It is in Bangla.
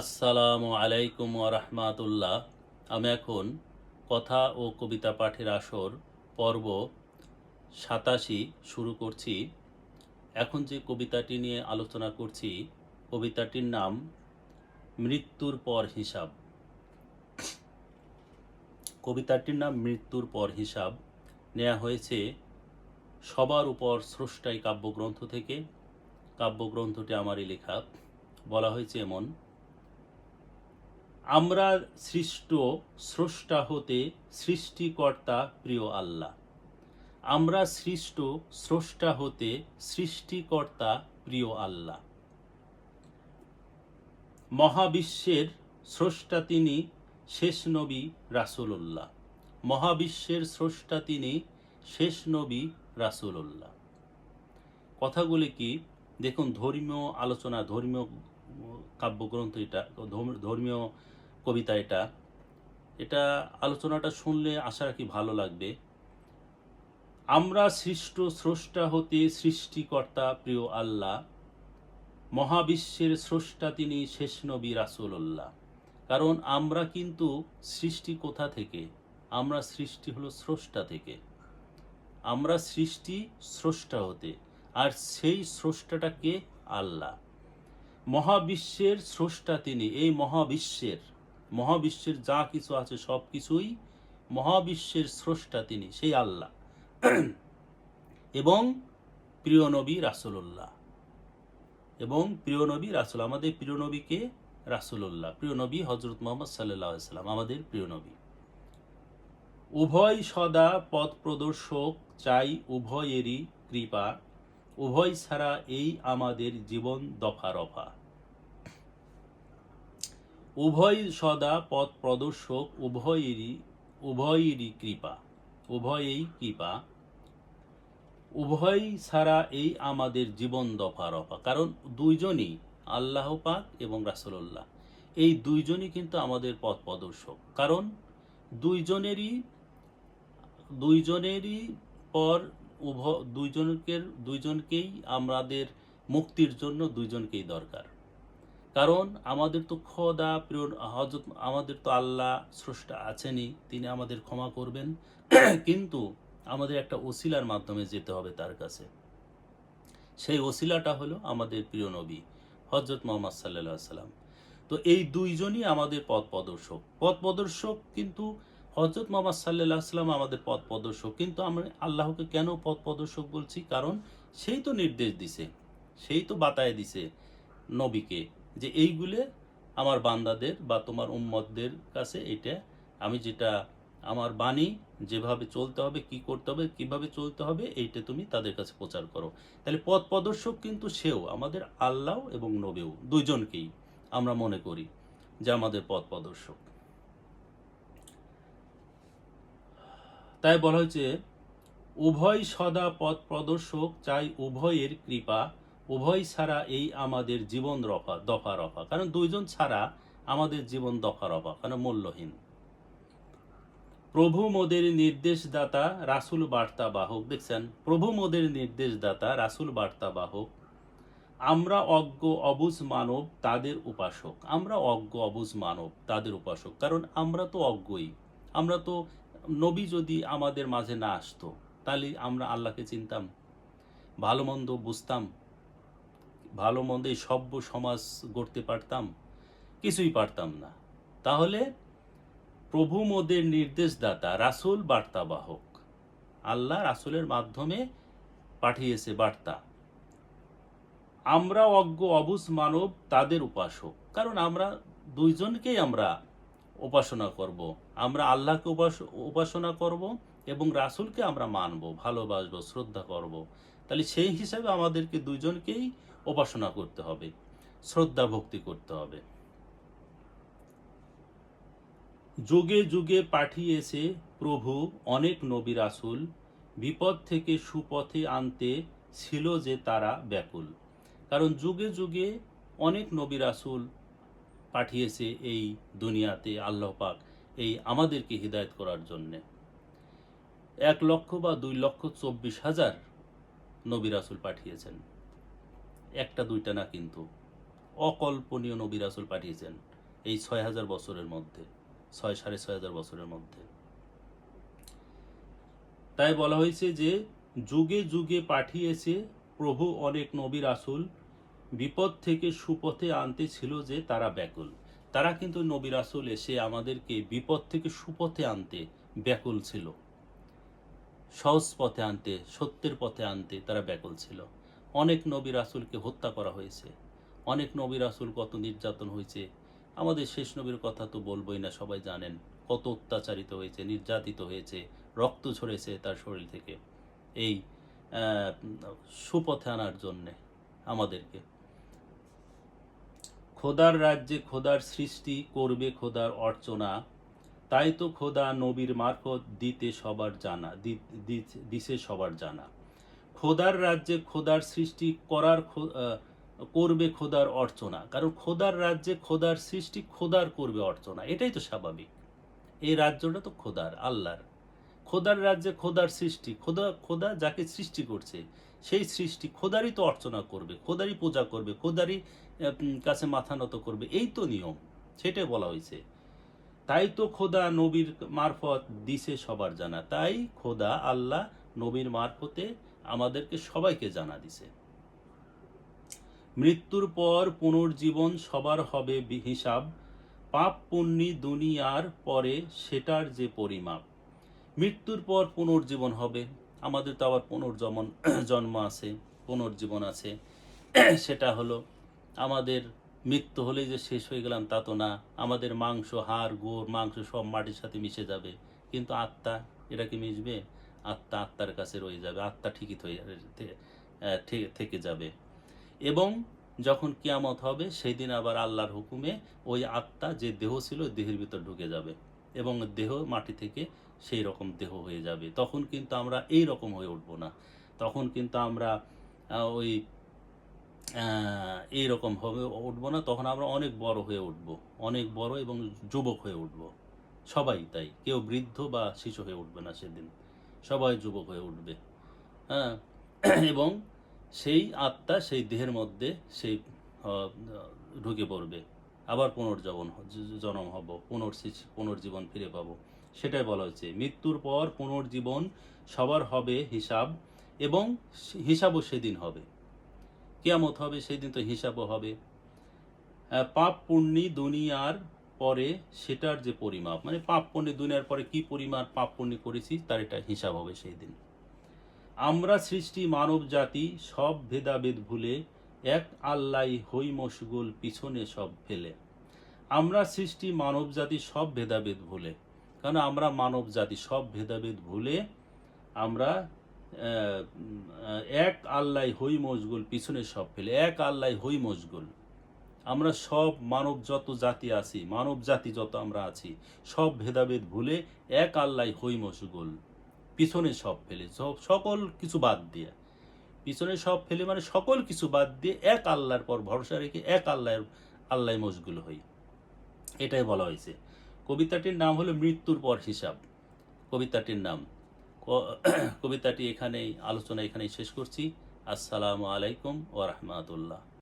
আসসালামু আলাইকুম ওরহমাতুল্লাহ। আমি এখন কথা ও কবিতা পাঠের আসর পর্ব 87 শুরু করছি। এখন যে কবিতাটি নিয়ে আলোচনা করছি, কবিতাটির নাম মৃত্যুর পর হিসাব। কবিতাটির নাম মৃত্যুর পর হিসাব নেওয়া হয়েছে সবার উপর স্রষ্টাই কাব্যগ্রন্থ থেকে। কাব্যগ্রন্থটি আমারই লেখা। বলা হয়েছে এমন: আমরা সৃষ্ট স্রষ্টা হতে সৃষ্টিকর্তা প্রিয় আল্লাহ। আমরা সৃষ্ট স্রষ্টা হতে সৃষ্টিকর্তা প্রিয় আল্লাহ। মহাবিশ্বের স্রষ্টা তিনি, শেষ নবী রাসূলুল্লাহ। মহাবিশ্বের স্রষ্টা তিনি, শেষ নবী রাসূলুল্লাহ। কথাগুলি কি দেখুন, ধর্মীয় আলোচনা, ধর্মীয় কাব্যগ্রন্থ এটা, ধর্মীয় কবিতা এটা আলোচনাটা শুনলে আশা রাখি ভালো লাগবে। আমরা সৃষ্ট স্রষ্টা হতে সৃষ্টিকর্তা প্রিয় আল্লাহ। মহাবিশ্বের স্রষ্টা তিনি, শেষ নবী রাসূলুল্লাহ। কারণ আমরা কিন্তু সৃষ্টি কোথা থেকে? আমরা সৃষ্টি হলো স্রষ্টা থেকে। আমরা সৃষ্টি স্রষ্টা হতে, আর সেই স্রষ্টাটাকে আল্লাহ। মহাবিশ্বের স্রষ্টা তিনি। এই মহাবিশ্বের যা কিছু আছে সব কিছুই মহাবিশ্বের স্রষ্টা তিনি, সেই আল্লাহ। এবং প্রিয় নবী রাসূলুল্লাহ। আমাদের প্রিয় নবীকে রাসূলুল্লাহ, প্রিয় নবী হযরত মুহাম্মদ সাল্লাল্লাহু আলাইহি ওয়াসাল্লাম, আমাদের প্রিয় নবী। উভয় সদা পথ প্রদর্শক, চাই উভয়েরই কৃপা। উভয় ছাড়া এই আমাদের জীবন দফা রফা। উভয় সদা পথ প্রদর্শক, উভয়েরই কৃপা। উভয় ছাড়া এই আমাদের জীবন দফা রফা। কারণ দুইজনই, আল্লাহ পাক এবং রাসূলুল্লাহ, এই দুইজনই কিন্তু আমাদের পথ প্রদর্শক। কারণ দুইজনেরই পর দুইজনকেই আমাদের মুক্তির জন্য দুইজনকেই দরকার। কারণ আমাদের তো খোদা প্রিয় হযরত, আমাদের তো আল্লাহ স্রষ্টা আছেনই, তিনি আমাদের ক্ষমা করবেন। কিন্তু আমাদের একটা ওসিলার মাধ্যমে যেতে হবে তার কাছে। সেই ওসিলাটা হলো আমাদের প্রিয় নবী হযরত মুহাম্মদ সাল্লাল্লাহু আলাইহি ওয়াসাল্লাম। তো এই দুইজনই আমাদের পথ প্রদর্শক। কিন্তু হযরত মুহাম্মদ সাল্লাল্লাহু আলাইহি ওয়াসাল্লাম আমাদের পথ প্রদর্শক। কিন্তু আমরা আল্লাহকে কেন পথ প্রদর্শক বলছি? কারণ সেই তো নির্দেশ দিছে, সেই তো বাতায় দিছে নবীকে যে এইগুলো আমার বান্দাদের বা তোমার উম্মতদের কাছে, এটা আমি যেটা আমার বাণী, যেভাবে চলতে হবে, কি করতে হবে, কিভাবে চলতে হবে, এইটা তুমি তাদের কাছে প্রচার করো। তাহলে পথ প্রদর্শক কিন্তু সেও, আমাদের আল্লাহ এবং নবীও, দুইজনকেই আমরা মনে করি যে আমাদের পথ প্রদর্শক। তাই বলা হয়েছে উভয় সদা পথ প্রদর্শক, চাই উভয়ের কৃপা। উভয় ছাড়া এই আমাদের জীবন দফা রফা। কারণ দুইজন ছাড়া আমাদের জীবন দফা রফা, কারণ মূল্যহীন। প্রভু মোদের নির্দেশদাতা, রাসূল বার্তা বাহক। দেখছেন, প্রভু মোদের নির্দেশদাতা, রাসূল বার্তা বাহক। আমরা অজ্ঞ অবুঝ মানব তাদের উপাসক। আমরা অজ্ঞ অবুঝ মানব তাদের উপাসক। কারণ আমরা তো অজ্ঞই। আমরা তো, নবী যদি আমাদের মাঝে না আসতো তাহলে আমরা আল্লাহকে চিনতাম, ভালো মন্দ বুঝতাম, ভালো মন্দ এই সভ্য সমাজ গড়তে পারতাম? কিছুই পারতাম না। তাহলে প্রভু মোদের নির্দেশদাতা, রাসূল বার্তাবাহক। আল্লাহ রাসূলের মাধ্যমে পাঠিয়েছে বার্তা। আমরা অজ্ঞ অবুঝ মানব তাদের উপাসক। কারণ আমরা দুইজনকেই আমরা উপাসনা করব। আমরা আল্লাহকে উপাসনা করব এবং রাসূলকে আমরা মানব, ভালোবাসবো, শ্রদ্ধা করব। তাহলে সেই হিসাবে আমাদেরকে দুইজনকেই উপাসনা করতে হবে, শ্রদ্ধা ভক্তি করতে হবে। যুগে যুগে পাঠিয়েছে প্রভু অনেক নবী রাসূল। বিপদ থেকে সুপথে আনতে ছিল যে তারা ব্যাকুল। কারণ যুগে যুগে অনেক নবী রাসূল পাঠিয়েছে এই দুনিয়াতে আল্লাহ পাক এই আমাদেরকে হিদায়াত করার জন্যে। 1,00,000 বা 2,24,000 নবী রাসূল পাঠিয়েছেন, একটা দুইটা না কিন্তু। অকল্পনীয় নবী রাসূল পাঠিয়েছেন এই ৬,০০০ বছরের মধ্যে, ৬,৫০০ বছরের মধ্যে। তাই বলা হয়েছে যে যুগে যুগে পাঠিয়েছে প্রভু অনেক নবী রাসূল, বিপদ থেকে সুপথে আনতে ছিল যে তারা ব্যাকুল। তারা কিন্তু নবী রাসূল এসে আমাদেরকে বিপদ থেকে সুপথে আনতে ব্যাকুল ছিল, সহজ পথে আনতে, সত্যের পথে আনতে তারা ব্যাকুল ছিল। অনেক নবী রাসূলকে হত্যা করা হয়েছে, অনেক নবী রাসূল কত নির্যাতন হয়েছে। আমাদের শেষ নবীর কথা তো বলবোই না, সবাই জানেন কত অত্যাচারিত হয়েছে, নির্যাতিত হয়েছে, রক্ত ঝরেছে তার শরীর থেকে এই সুপথে আনার জন্যে আমাদেরকে। খোদার রাজ্যে খোদার সৃষ্টি করবে খোদার অর্চনা, তাই তো খোদা নবীর মারফত দিছে সবার জানা। খোদার রাজ্যে খোদার সৃষ্টি করবে খোদার অর্চনা, কারণ খোদার রাজ্যে খোদার সৃষ্টি খোদার করবে অর্চনা, এটাই তো স্বাভাবিক। এই রাজ্যটা তো খোদার, আল্লাহর। খোদার রাজ্যে খোদার সৃষ্টি, খোদা যাকে সৃষ্টি করছে সেই সৃষ্টি খোদারই তো অর্চনা করবে, খোদারই পূজা করবে, খোদারই কাছে মাথা নত করবে, এই তো নিয়ম, সেটাই বলা হয়েছে। তাই তো খোদা নবীর মারফত দিছে সবার জানা, তাই খোদা আল্লাহ নবীর মারফতে আমাদেরকে সবাইকে জানা দিছে। মৃত্যুর পর পুনর্জীবন সবার হবে হিসাব, পাপ পুণ্যি দুনিয়ার পরে সেটার যে পরিমাপ। মৃত্যুর পর পুনর্জীবন হবে, আমাদের তো আবার জন্ম আছে, পুনর্জীবন আছে। সেটা হলো আমাদের মৃত্যু হলেই যে শেষ হয়ে গেলাম তা তো না, আমাদের মাংস, হাড়, গোড়, মাংস সব মাটির সাথে মিশে যাবে, কিন্তু আত্মা, এটা কি মিশবে? আত্মা আত্মার কাছে রয়ে যাবে, আত্মা ঠিকই থেকে যাবে। এবং যখন কিয়ামত হবে সেই দিন আবার আল্লাহর হুকুমে ওই আত্মা যে দেহ ছিল দেহের ভিতর ঢুকে যাবে এবং দেহ মাটি থেকে সেই রকম দেহ হয়ে যাবে। তখন কিন্তু আমরা এই রকম হয়ে উঠব না, তখন কিন্তু আমরা ওই এইরকম হবে উঠবো না, তখন আমরা অনেক বড় হয়ে উঠব, অনেক বড় এবং যুবক হয়ে উঠব সবাই। তাই কেউ বৃদ্ধ বা শিশু হয়ে উঠবে না সেদিন, সবাই যুবক হয়ে উঠবে। হ্যাঁ, এবং সেই আত্মা সেই দেহের মধ্যে সেই ঢুকে পড়বে, আবার জন্ম হব, পুনর্জীবন ফিরে পাবো। সেটাই বলা হয়েছে, মৃত্যুর পর পুনর্জীবন সবার হবে হিসাব, এবং হিসাবও সেদিন হবে, কিয়ামত হবে সেদিন, তো হিসাবও হবে। পাপ পুণ্যি দুনিয়ার পরে সেটার যে পরিমাপ, মানে পাপ পুণ্যি দুনিয়ার পরে কি পরিমাণ পাপ পুণ্যি করেছি তার এটা হিসাব হবে সেই দিন। আমরা সৃষ্টি মানব জাতি সব ভেদাভেদ ভুলে, এক আল্লাহ হই মশগুল পিছনে সব ফেলে। আমরা সৃষ্টি মানব জাতি সব ভেদাভেদ ভুলে, কারণ আমরা মানব জাতি সব ভেদাভেদ ভুলে আমরা এক আল্লাহ হই মশগুল পিছনে সব ফেলে। এক আল্লাহ হই মশগুল, আমরা সব মানব যত জাতি আছি, মানব জাতি যত আমরা আছি, সব ভেদাভেদ ভুলে এক আল্লাহ হই মশগুল পিছনে সব ফেলে, সকল কিছু বাদ দিয়ে, পিছনে সব ফেলে মানে সকল কিছু বাদ দিয়ে এক আল্লাহর পর ভরসা রেখে এক আল্লাহ মশগুল হই, এটাই বলা হয়েছে। কবিতাটির নাম হলো মৃত্যুর পর হিসাব, কবিতাটির নাম। কবিতাটি এখানেই, আলোচনা এখানেই শেষ করছি। আসসালামু আলাইকুম ওয়া রাহমাতুল্লাহ।